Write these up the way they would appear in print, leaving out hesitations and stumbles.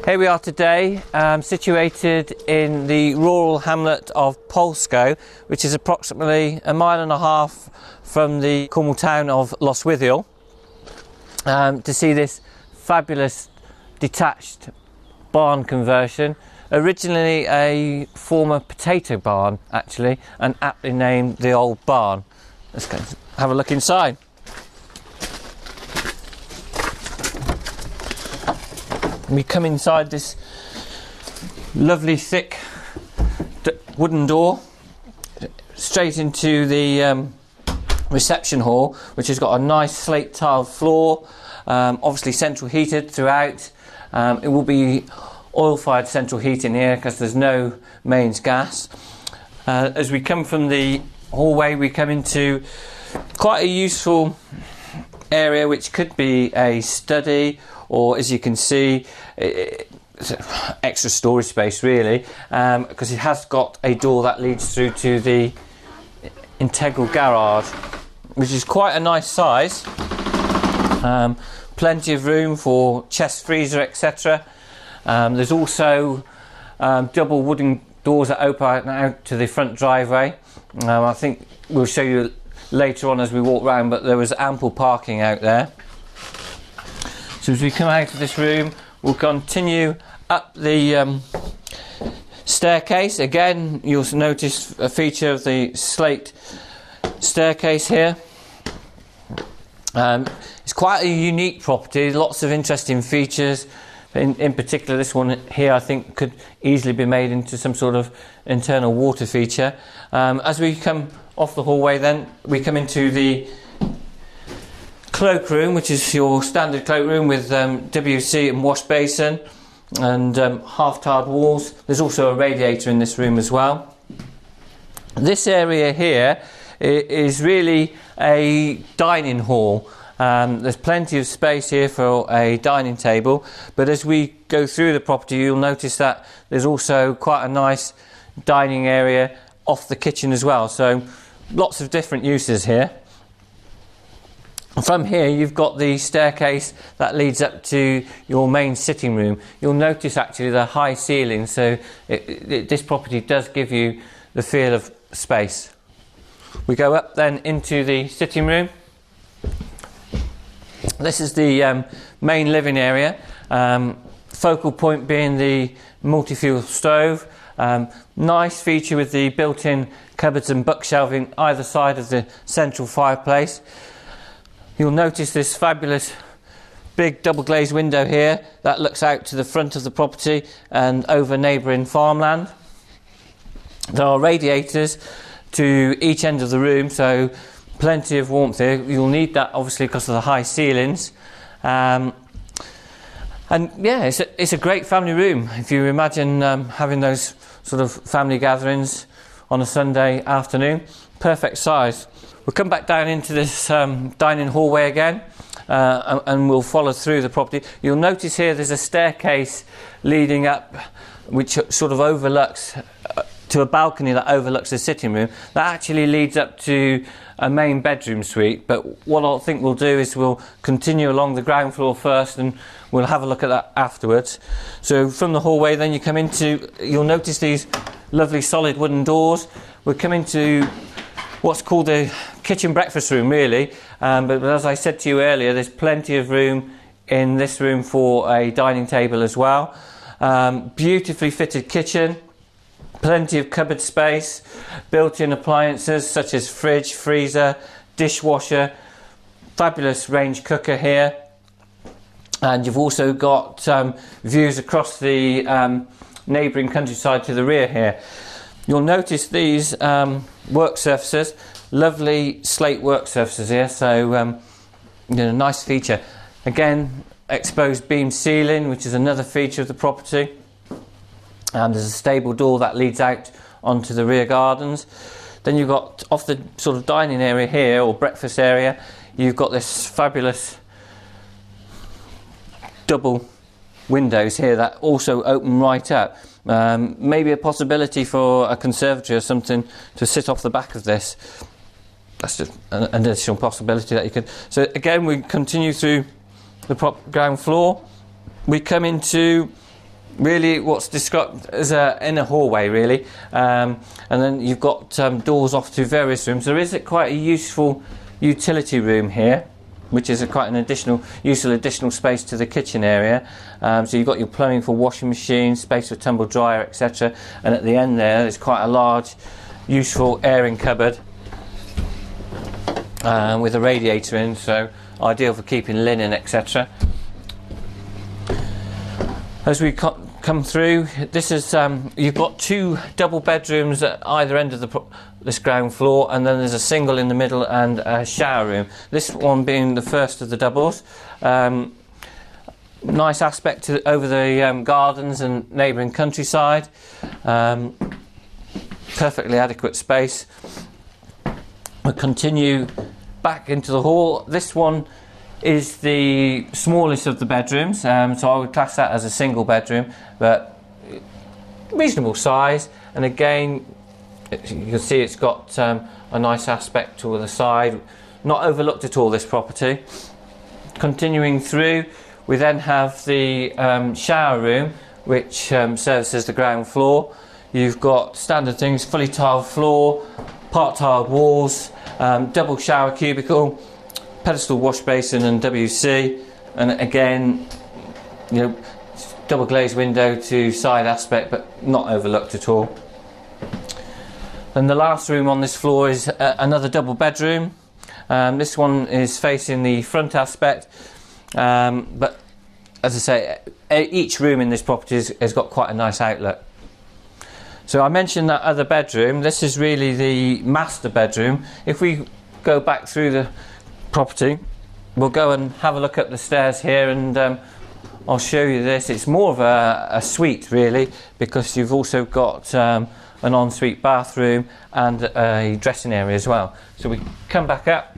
Here we are today, situated in the rural hamlet of Polscoe, which is approximately 1.5 miles from the Cornwall town of Lostwithiel, to see this fabulous detached barn conversion. Originally a former potato barn, actually, and aptly named the Old Barn. Let's go have a look inside. We come inside this lovely thick wooden door straight into the reception hall, which has got a nice slate tiled floor, obviously central heated throughout. It will be oil fired central heating here because there's no mains gas. As we come from the hallway, we come into quite a useful area which could be a study, or as you can see, it's extra storage space really, because it has got a door that leads through to the integral garage, which is quite a nice size. Plenty of room for chest freezer, etc. There's also double wooden doors that open out to the front driveway. I think we'll show you later on as we walk around, but there was ample parking out there. So as we come out of this room, we'll continue up the staircase. Again, you'll notice a feature of the slate staircase here. It's quite a unique property, lots of interesting features. In particular, this one here I think could easily be made into some sort of internal water feature. As we come off the hallway, then we come into the cloakroom, which is your standard cloakroom with WC and wash basin and half-tiled walls. There's also a radiator in this room as well. This area here is really a dining hall. There's plenty of space here for a dining table, but as we go through the property, you'll notice that there's also quite a nice dining area off the kitchen as well. So lots of different uses here. From here you've got the staircase that leads up to your main sitting room. You'll notice actually the high ceiling, so this property does give you the feel of space. We go up then into the sitting room. This is the main living area, focal point being the multi-fuel stove. Nice feature with the built-in cupboards and bookshelving either side of the central fireplace. You'll notice this fabulous big double glazed window here that looks out to the front of the property and over neighbouring farmland. There are radiators to each end of the room, so plenty of warmth here. You'll need that obviously because of the high ceilings. And yeah, it's a great family room. If you imagine having those sort of family gatherings on a Sunday afternoon, perfect size. We'll come back down into this dining hallway again, and we'll follow through the property. You'll notice here there's a staircase leading up which sort of overlooks to a balcony that overlooks the sitting room. That actually leads up to a main bedroom suite, but what I think we'll do is we'll continue along the ground floor first and we'll have a look at that afterwards. So from the hallway then you come into, you'll notice these lovely solid wooden doors. We'll come into what's called the kitchen breakfast room really, but as I said to you earlier, there's plenty of room in this room for a dining table as well. Beautifully fitted kitchen, plenty of cupboard space, built-in appliances such as fridge, freezer, dishwasher, fabulous range cooker here, and you've also got views across the neighbouring countryside to the rear here. You'll notice these work surfaces, lovely slate work surfaces here, so nice feature. Again, exposed beam ceiling, which is another feature of the property. There's a stable door that leads out onto the rear gardens. Then you've got off the sort of dining area here, or breakfast area, you've got this fabulous double windows here that also open right up. Maybe a possibility for a conservatory or something to sit off the back of this. That's just an additional possibility that you could. So again, we continue through the ground floor. We come into really what's described as an inner hallway, really, and then you've got doors off to various rooms. There is quite a useful utility room here, which is quite an useful additional space to the kitchen area. So you've got your plumbing for washing machine, space for tumble dryer, etc. And at the end there's quite a large, useful airing cupboard with a radiator in, so ideal for keeping linen, etc. As we come through, this is you've got 2 double bedrooms at either end of this ground floor, and then there's a single in the middle and a shower room. This one being the first of the doubles. Nice aspect over the gardens and neighbouring countryside. Perfectly adequate space. We'll continue back into the hall. This one is the smallest of the bedrooms, so I would class that as a single bedroom, but reasonable size. And again, you can see it's got a nice aspect to the side, not overlooked at all, this property. Continuing through, we then have the shower room, which serves as the ground floor. You've got standard things: fully tiled floor, part tiled walls, double shower cubicle, pedestal wash basin and WC, and again, double glazed window to side aspect, but not overlooked at all. And the last room on this floor is another double bedroom. This one is facing the front aspect, but as I say, each room in this property has got quite a nice outlook. So I mentioned that other bedroom. This is really the master bedroom. If we go back through the property, we'll go and have a look up the stairs here, and I'll show you this. It's more of a suite, really, because you've also got an ensuite bathroom and a dressing area as well. So we come back up.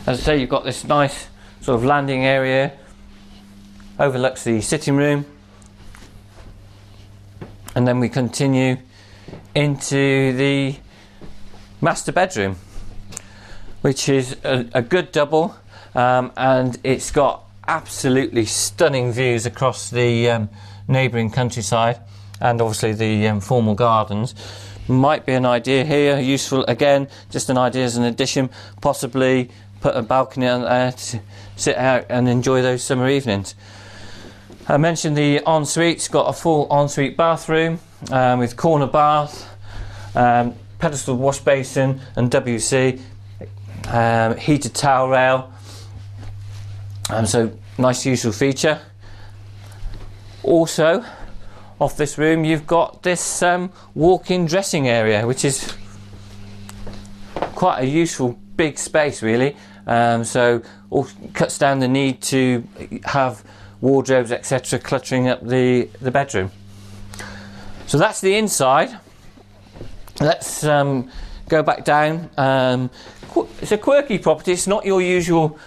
As I say, you've got this nice sort of landing area, overlooks the sitting room, and then we continue into the master bedroom, which is a good double, and it's got absolutely stunning views across the neighbouring countryside and obviously the formal gardens. Might be an idea here, useful again, just an idea as an addition, possibly put a balcony on there to sit out and enjoy those summer evenings. I mentioned the ensuite. It's got a full ensuite bathroom with corner bath, pedestal wash basin and WC, heated towel rail, so nice useful feature. Also off this room you've got this walk-in dressing area, which is quite a useful big space, really, so cuts down the need to have wardrobes, etc., cluttering up the bedroom. So that's the inside. Let's go back down. It's a quirky property. It's not your usual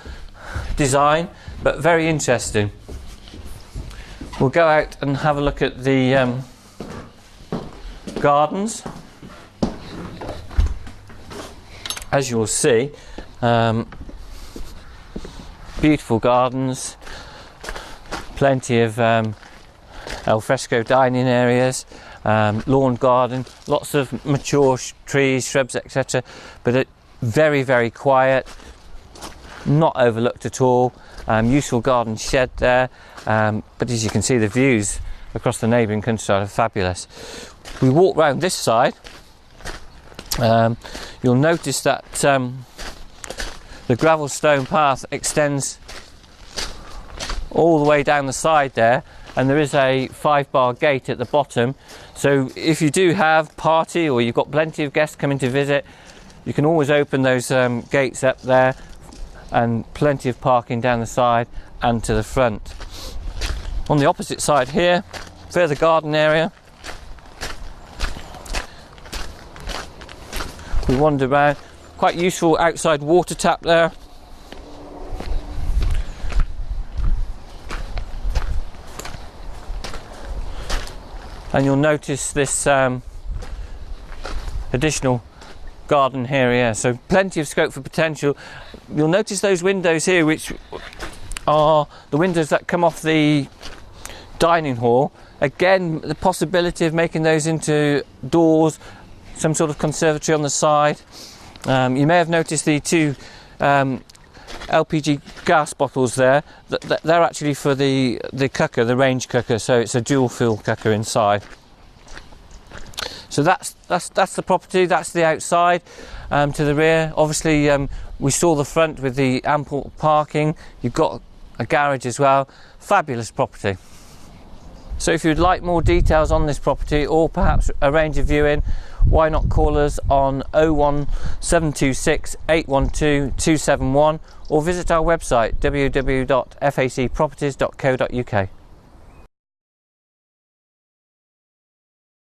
design, but very interesting. We'll go out and have a look at the gardens. As you will see, beautiful gardens, plenty of al fresco dining areas, lawn garden, lots of mature trees, shrubs, etc. But very, very quiet, not overlooked at all. Useful garden shed there, but as you can see, the views across the neighbouring countryside are fabulous. We walk round this side. You'll notice that the gravel stone path extends all the way down the side there, and there is a 5-bar gate at the bottom, so if you do have party or you've got plenty of guests coming to visit, you can always open those gates up there, and plenty of parking down the side and to the front. On the opposite side here, further garden area. We wander around, quite useful outside water tap there. And you'll notice this additional garden area, so plenty of scope for potential. You'll notice those windows here, which are the windows that come off the dining hall. Again, the possibility of making those into doors, some sort of conservatory on the side. You may have noticed the two LPG gas bottles there. They're actually for the cooker, the range cooker, so it's a dual fuel cooker inside. So that's the property. That's the outside. To the rear, obviously, we saw the front with the ample parking. You've got a garage as well. Fabulous property. So if you'd like more details on this property, or perhaps arrange a viewing, why not call us on 01726 812 271, or visit our website www.facproperties.co.uk.